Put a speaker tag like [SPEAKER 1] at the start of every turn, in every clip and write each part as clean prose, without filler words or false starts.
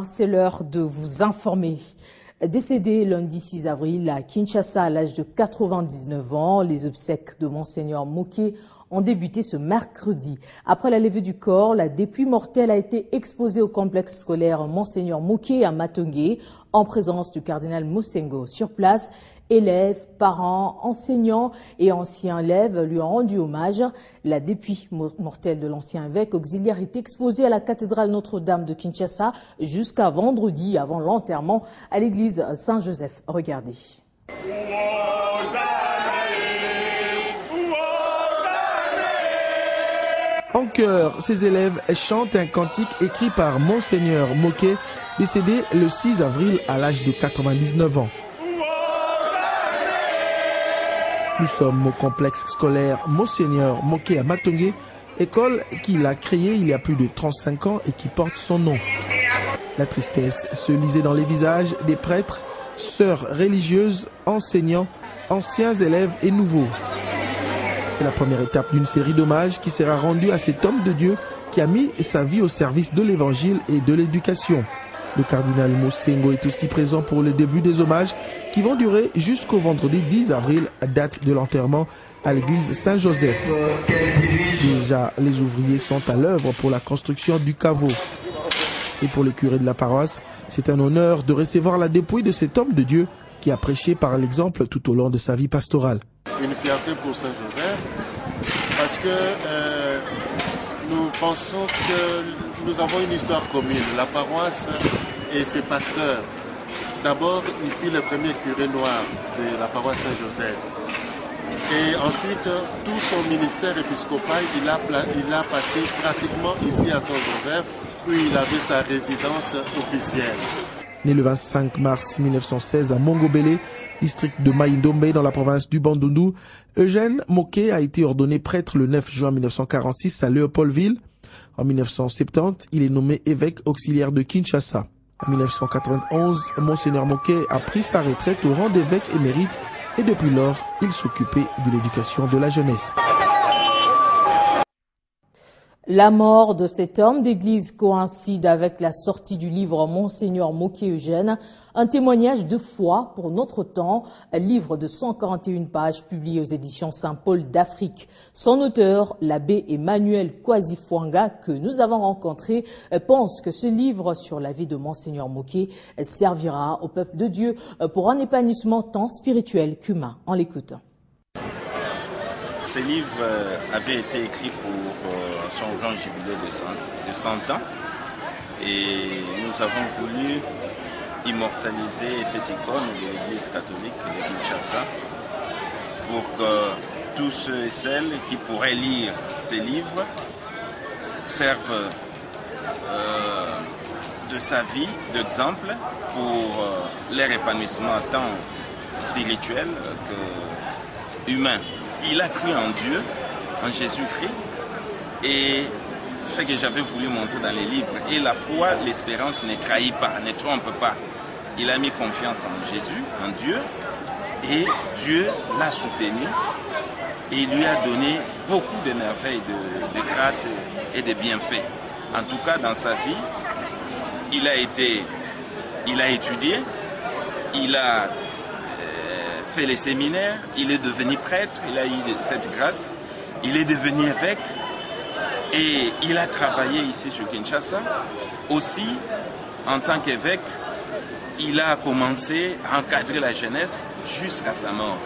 [SPEAKER 1] C'est l'heure de vous informer. Décédé lundi 6 avril à Kinshasa à l'âge de 99 ans, les obsèques de Monseigneur Moké ont débuté ce mercredi. Après la levée du corps, la dépouille mortelle a été exposée au complexe scolaire Monseigneur Moké à Matungé en présence du cardinal Mosengo. Sur place, élèves, parents, enseignants et anciens élèves lui ont rendu hommage. La dépouille mortelle de l'ancien évêque auxiliaire est exposée à la cathédrale Notre-Dame de Kinshasa jusqu'à vendredi avant l'enterrement à l'église Saint-Joseph. Regardez.
[SPEAKER 2] En chœur, ces élèves chantent un cantique écrit par Monseigneur Moké, décédé le 6 avril à l'âge de 99 ans. Nous sommes au complexe scolaire Monseigneur Moké à Matungé, école qu'il a créée il y a plus de 35 ans et qui porte son nom. La tristesse se lisait dans les visages des prêtres, sœurs religieuses, enseignants, anciens élèves et nouveaux. C'est la première étape d'une série d'hommages qui sera rendue à cet homme de Dieu qui a mis sa vie au service de l'évangile et de l'éducation. Le cardinal Mosengo est aussi présent pour le début des hommages qui vont durer jusqu'au vendredi 10 avril, date de l'enterrement à l'église Saint-Joseph. Déjà, les ouvriers sont à l'œuvre pour la construction du caveau. Et pour les curés de la paroisse, c'est un honneur de recevoir la dépouille de cet homme de Dieu qui a prêché par l'exemple tout au long de sa vie pastorale.
[SPEAKER 3] Une fierté pour Saint-Joseph parce que nous pensons que nous avons une histoire commune, la paroisse et ses pasteurs. D'abord, il fut le premier curé noir de la paroisse Saint-Joseph. Et ensuite, tout son ministère épiscopal, il a passé pratiquement ici à Saint-Joseph, où il avait sa résidence officielle.
[SPEAKER 2] Né le 25 mars 1916 à Mongobélé, district de Maïndombe dans la province du Bandundu, Eugène Moké a été ordonné prêtre le 9 juin 1946 à Léopoldville. En 1970, il est nommé évêque auxiliaire de Kinshasa. En 1991, Monseigneur Moké a pris sa retraite au rang d'évêque émérite et depuis lors, il s'occupait de l'éducation de la jeunesse.
[SPEAKER 1] La mort de cet homme d'église coïncide avec la sortie du livre Monseigneur Moké Eugène, un témoignage de foi pour notre temps, un livre de 141 pages publié aux éditions Saint-Paul d'Afrique. Son auteur, l'abbé Emmanuel Kwasi-Fwanga, que nous avons rencontré, pense que ce livre sur la vie de Monseigneur Moké servira au peuple de Dieu pour un épanouissement tant spirituel qu'humain. On l'écoute.
[SPEAKER 4] Ce livre avait été écrit pour son grand jubilé de 100 ans et nous avons voulu immortaliser cette icône de l'Église catholique de Kinshasa pour que tous ceux et celles qui pourraient lire ces livres servent de sa vie d'exemple pour leur épanouissement tant spirituel que humain. Il a cru en Dieu, en Jésus-Christ, et ce que j'avais voulu montrer dans les livres, et la foi, l'espérance ne trahit pas, ne trompe pas. Il a mis confiance en Jésus, en Dieu, et Dieu l'a soutenu, et il lui a donné beaucoup de merveilles, de grâce et de bienfaits. En tout cas, dans sa vie, il a étudié, il a fait les séminaires, il est devenu prêtre, il a eu cette grâce, il est devenu évêque et il a travaillé ici sur Kinshasa. Aussi, en tant qu'évêque, il a commencé à encadrer la jeunesse jusqu'à sa mort.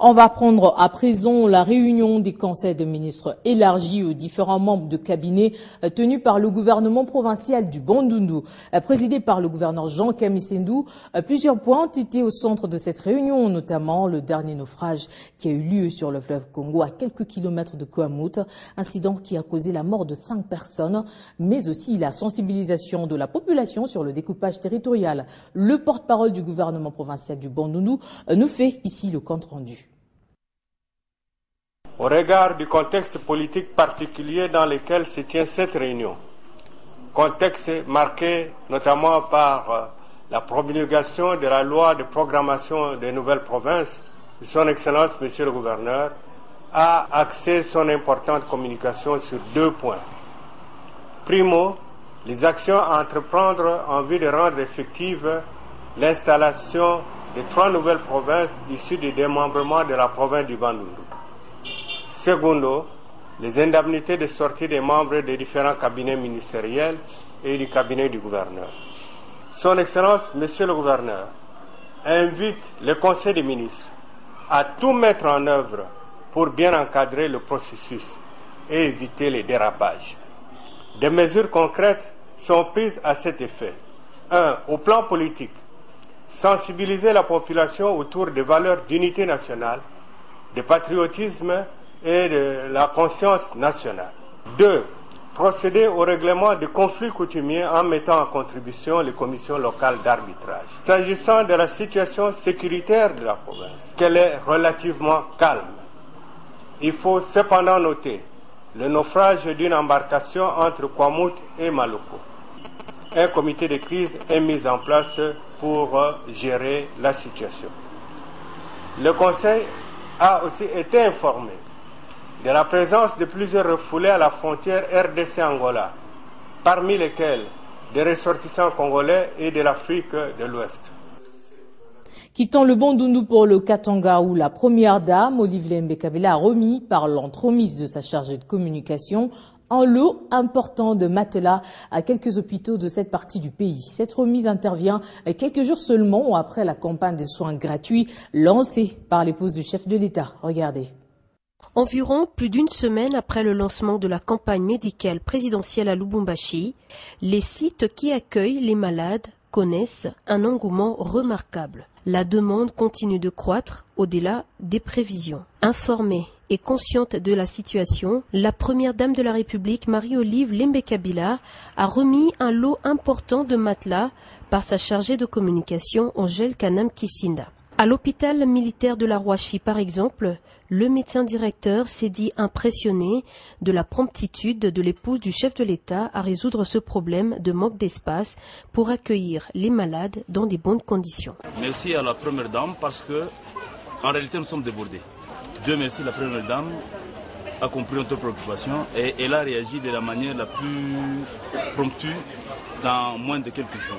[SPEAKER 1] On va prendre à présent la réunion des conseils de ministres élargie aux différents membres de cabinet tenus par le gouvernement provincial du Bandundu. Présidé par le gouverneur Jean Kamisendou, plusieurs points ont été au centre de cette réunion, notamment le dernier naufrage qui a eu lieu sur le fleuve Congo à quelques kilomètres de Kouamout, incident qui a causé la mort de 5 personnes, mais aussi la sensibilisation de la population sur le découpage territorial. Le porte-parole du gouvernement provincial du Bandundu nous fait ici le compte-rendu.
[SPEAKER 5] Au regard du contexte politique particulier dans lequel se tient cette réunion, contexte marqué notamment par la promulgation de la loi de programmation des nouvelles provinces, Son Excellence, Monsieur le Gouverneur, a axé son importante communication sur 2 points. Primo, les actions à entreprendre en vue de rendre effective l'installation de 3 nouvelles provinces issues du démembrement de la province du Bandundu. Secondo, les indemnités de sortie des membres des différents cabinets ministériels et du cabinet du gouverneur. Son Excellence, Monsieur le Gouverneur, invite le Conseil des ministres à tout mettre en œuvre pour bien encadrer le processus et éviter les dérapages. Des mesures concrètes sont prises à cet effet. 1. Au plan politique, sensibiliser la population autour des valeurs d'unité nationale, de patriotisme et de la conscience nationale. 2. Procéder au règlement des conflits coutumiers en mettant en contribution les commissions locales d'arbitrage. S'agissant de la situation sécuritaire de la province, qu'elle est relativement calme. Il faut cependant noter le naufrage d'une embarcation entre Kwamut et Maloko. Un comité de crise est mis en place pour gérer la situation. Le Conseil a aussi été informé de la présence de plusieurs refoulés à la frontière RDC-Angola, parmi lesquels des ressortissants congolais et de l'Afrique de l'Ouest.
[SPEAKER 1] Quittant le Bandundu pour le Katanga où la première dame, Olive Mbekabela, a remis par l'entremise de sa chargée de communication un lot important de matelas à quelques hôpitaux de cette partie du pays. Cette remise intervient quelques jours seulement après la campagne de soins gratuits lancée par l'épouse du chef de l'État. Regardez.
[SPEAKER 6] Environ plus d'une semaine après le lancement de la campagne médicale présidentielle à Lubumbashi, les sites qui accueillent les malades connaissent un engouement remarquable. La demande continue de croître au-delà des prévisions. Informée et consciente de la situation, la première dame de la République, Marie-Olive Mbekabela, a remis un lot important de matelas par sa chargée de communication, Angèle Kanam Kisinda. À l'hôpital militaire de la Rouachi, par exemple, le médecin directeur s'est dit impressionné de la promptitude de l'épouse du chef de l'État à résoudre ce problème de manque d'espace pour accueillir les malades dans des bonnes conditions.
[SPEAKER 7] Merci à la première dame parce que, en réalité, nous sommes débordés. Dieu merci, la première dame a compris notre préoccupation et elle a réagi de la manière la plus prompte dans moins de quelques jours.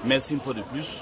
[SPEAKER 7] Merci une fois de plus.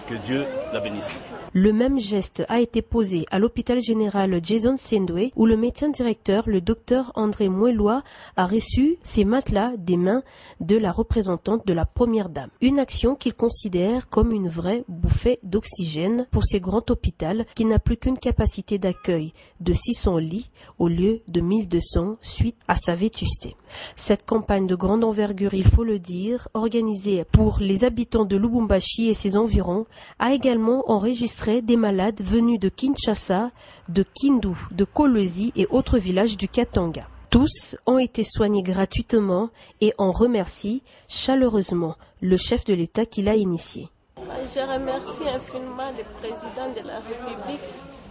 [SPEAKER 7] Que Dieu la bénisse.
[SPEAKER 6] Le même geste a été posé à l'hôpital général Jason Sendwe où le médecin directeur, le docteur André Mouelois, a reçu ces matelas des mains de la représentante de la première dame. Une action qu'il considère comme une vraie bouffée d'oxygène pour ces grands hôpitaux qui n'a plus qu'une capacité d'accueil de 600 lits au lieu de 1200 suite à sa vétusté. Cette campagne de grande envergure, il faut le dire, organisée pour les habitants de Lubumbashi et ses environs, a également enregistré des malades venus de Kinshasa, de Kindu, de Kolwezi et autres villages du Katanga. Tous ont été soignés gratuitement et on remercie chaleureusement le chef de l'État qui l'a initié.
[SPEAKER 8] Je remercie infiniment le président de la République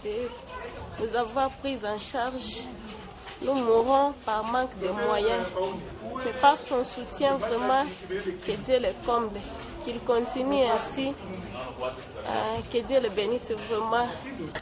[SPEAKER 8] de nous avoir pris en charge. Nous mourons par manque de moyens, mais par son soutien vraiment, que Dieu le comble, qu'il continue ainsi, que Dieu le bénisse vraiment.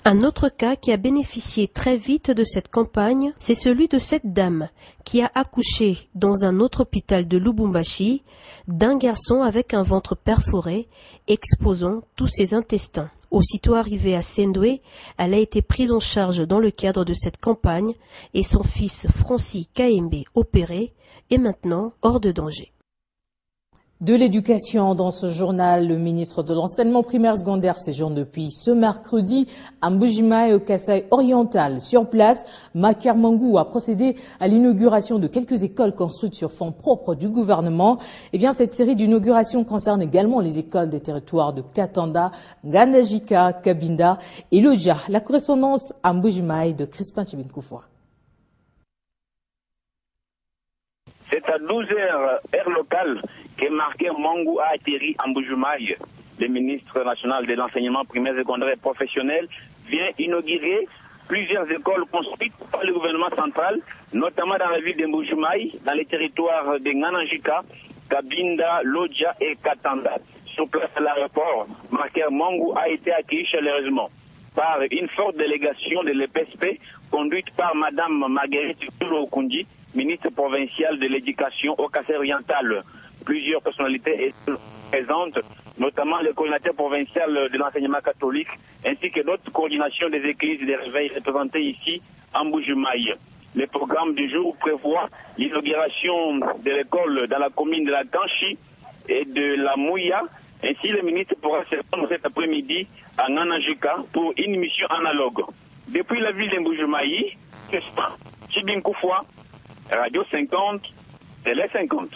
[SPEAKER 6] Un autre cas qui a bénéficié très vite de cette campagne, c'est celui de cette dame qui a accouché dans un autre hôpital de Lubumbashi d'un garçon avec un ventre perforé, exposant tous ses intestins. Aussitôt arrivée à Sendwe, elle a été prise en charge dans le cadre de cette campagne et son fils Francis Kaembe, opéré, est maintenant hors de danger.
[SPEAKER 1] De l'éducation dans ce journal, le ministre de l'enseignement primaire secondaire séjourne depuis ce mercredi à Mbujimai au Kasaï oriental. Sur place, Maker Mangou a procédé à l'inauguration de quelques écoles construites sur fonds propres du gouvernement. Eh bien, cette série d'inauguration concerne également les écoles des territoires de Katanda, Ngandajika, Kabinda et Lodja. La correspondance à Mbujimai de Crispin Chibinkoufoua.
[SPEAKER 9] C'est à 12h, heure locale, que Maker Mangou a atterri à Mbujimai. Le ministre national de l'enseignement primaire, secondaire et professionnel vient inaugurer plusieurs écoles construites par le gouvernement central, notamment dans la ville de Mbujimai, dans les territoires de Ngandajika, Kabinda, Lodja et Katanda. Sur place à l'aéroport, Maker Mangou a été accueilli chaleureusement par une forte délégation de l'EPSP conduite par Madame Marguerite Okundi, ministre provinciale de l'éducation au Kasaï oriental. plusieurs personnalités présentes, notamment le coordinateur provincial de l'enseignement catholique, ainsi que d'autres coordinations des églises et des réveils représentées ici en Mbuji-Mayi. Le programme du jour prévoit l'inauguration de l'école dans la commune de la Kanchi et de la Mouya. Ainsi, le ministre pourra se rendre cet après-midi à Nanajika pour une mission analogue. Depuis la ville de Mbuji-Mayi, Chibin Koufoua, Radio 50, Télé 50.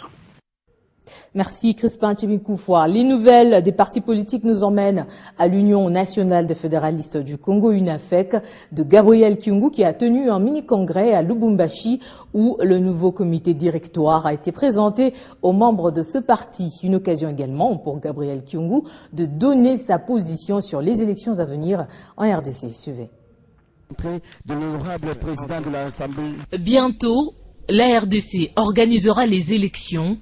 [SPEAKER 1] Merci Crispin Chibin-Koufoua. Les nouvelles des partis politiques nous emmènent à l'Union nationale des fédéralistes du Congo, UNAFEC, de Gabriel Kyungu, qui a tenu un mini-congrès à Lubumbashi où le nouveau comité directoire a été présenté aux membres de ce parti. Une occasion également pour Gabriel Kyungu de donner sa position sur les élections à venir en RDC. Suivez.
[SPEAKER 10] De l'honorable président de l'Assemblée.
[SPEAKER 11] Bientôt, la RDC organisera les élections.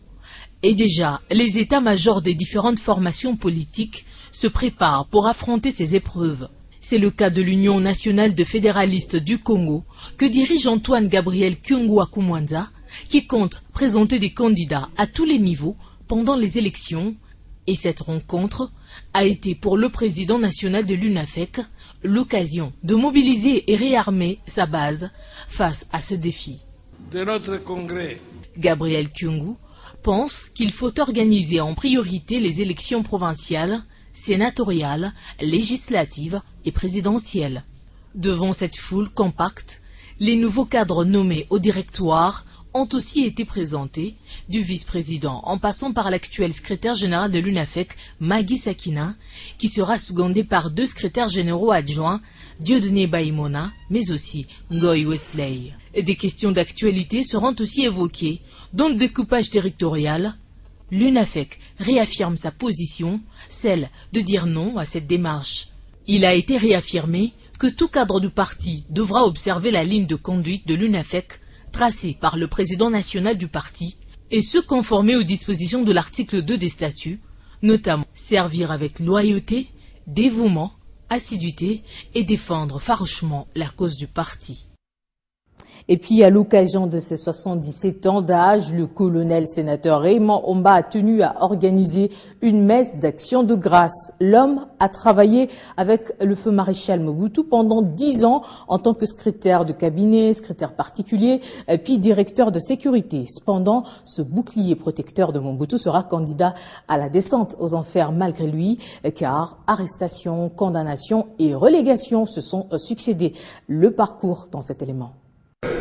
[SPEAKER 11] Et déjà, les états-majors des différentes formations politiques se préparent pour affronter ces épreuves. C'est le cas de l'Union nationale de fédéralistes du Congo, que dirige Antoine Gabriel Kyungu Akumwanza, qui compte présenter des candidats à tous les niveaux pendant les élections. Et cette rencontre a été pour le président national de l'UNAFEC l'occasion de mobiliser et réarmer sa base face à ce défi.
[SPEAKER 12] De notre congrès,
[SPEAKER 11] Gabriel Kyungu pense qu'il faut organiser en priorité les élections provinciales, sénatoriales, législatives et présidentielles. Devant cette foule compacte, les nouveaux cadres nommés au directoire ont aussi été présentés, du vice-président en passant par l'actuel secrétaire général de l'UNAFEC, Magui Sakina, qui sera secondé par 2 secrétaires généraux adjoints, Dieudonné Baïmona, mais aussi Ngoy Wesley. Des questions d'actualité seront aussi évoquées, dont le découpage territorial. L'UNAFEC réaffirme sa position, celle de dire non à cette démarche. Il a été réaffirmé que tout cadre du parti devra observer la ligne de conduite de l'UNAFEC tracée par le président national du parti et se conformer aux dispositions de l'article 2 des statuts, notamment servir avec loyauté, dévouement, assiduité et défendre farouchement la cause du parti.
[SPEAKER 1] Et puis, à l'occasion de ses 77 ans d'âge, le colonel sénateur Raymond Omba a tenu à organiser une messe d'action de grâce. L'homme a travaillé avec le feu maréchal Mobutu pendant 10 ans en tant que secrétaire de cabinet, secrétaire particulier, puis directeur de sécurité. Cependant, ce bouclier protecteur de Mobutu sera candidat à la descente aux enfers malgré lui, car arrestation, condamnation et relégation se sont succédés. Le parcours dans cet élément.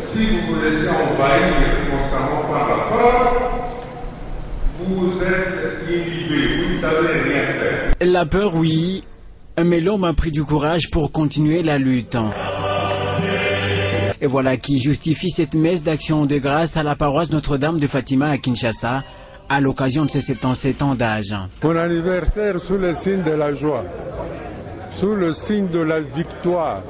[SPEAKER 13] Si vous vous laissez envahir constamment par la peur, vous êtes inhibé, vous ne savez rien faire.
[SPEAKER 10] La peur, oui, mais l'homme a pris du courage pour continuer la lutte. Et voilà qui justifie cette messe d'action de grâce à la paroisse Notre-Dame de Fatima à Kinshasa, à l'occasion de ses 77 ans d'âge.
[SPEAKER 13] Mon anniversaire sous le signe de la joie, sous le signe de la victoire.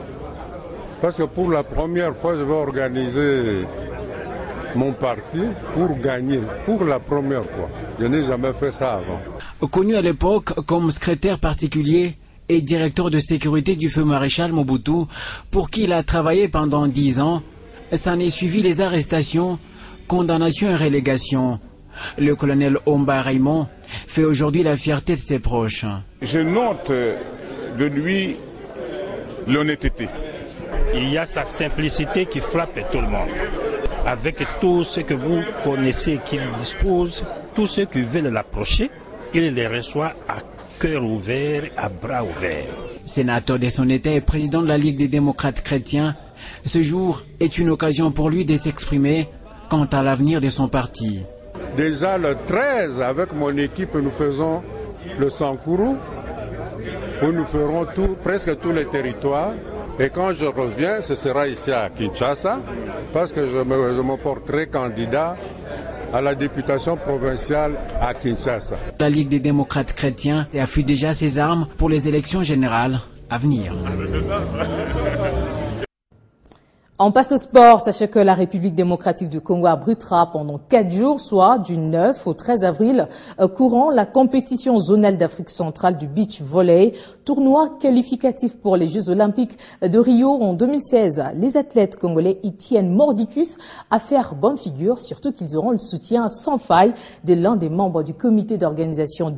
[SPEAKER 13] Parce que pour la première fois, je vais organiser mon parti pour gagner, pour la première fois. Je n'ai jamais fait ça avant.
[SPEAKER 10] Connu à l'époque comme secrétaire particulier et directeur de sécurité du feu maréchal Mobutu, pour qui il a travaillé pendant 10 ans, s'en est suivi les arrestations, condamnations et relégations. Le colonel Omba Raymond fait aujourd'hui la fierté de ses proches.
[SPEAKER 13] Je note de lui l'honnêteté.
[SPEAKER 14] Il y a sa simplicité qui frappe tout le monde. Avec tout ce que vous connaissez qu'il dispose, tous ceux qui veulent l'approcher, il les reçoit à cœur ouvert, à bras ouverts.
[SPEAKER 10] Sénateur de son État et président de la Ligue des démocrates chrétiens, ce jour est une occasion pour lui de s'exprimer quant à l'avenir de son parti.
[SPEAKER 13] Déjà le 13, avec mon équipe, nous faisons le Sankourou, où nous ferons presque tous les territoires. Et quand je reviens, ce sera ici à Kinshasa, parce que je me porterai candidat à la députation provinciale à Kinshasa.
[SPEAKER 10] La Ligue des démocrates chrétiens affûte déjà ses armes pour les élections générales à venir.
[SPEAKER 1] On passe au sport. Sachez que la République démocratique du Congo abritera pendant 4 jours, soit du 9 au 13 avril, courant la compétition zonale d'Afrique centrale du beach volley, tournoi qualificatif pour les Jeux olympiques de Rio en 2016. Les athlètes congolais y tiennent mordicus à faire bonne figure, surtout qu'ils auront le soutien sans faille de l'un des membres du comité d'organisation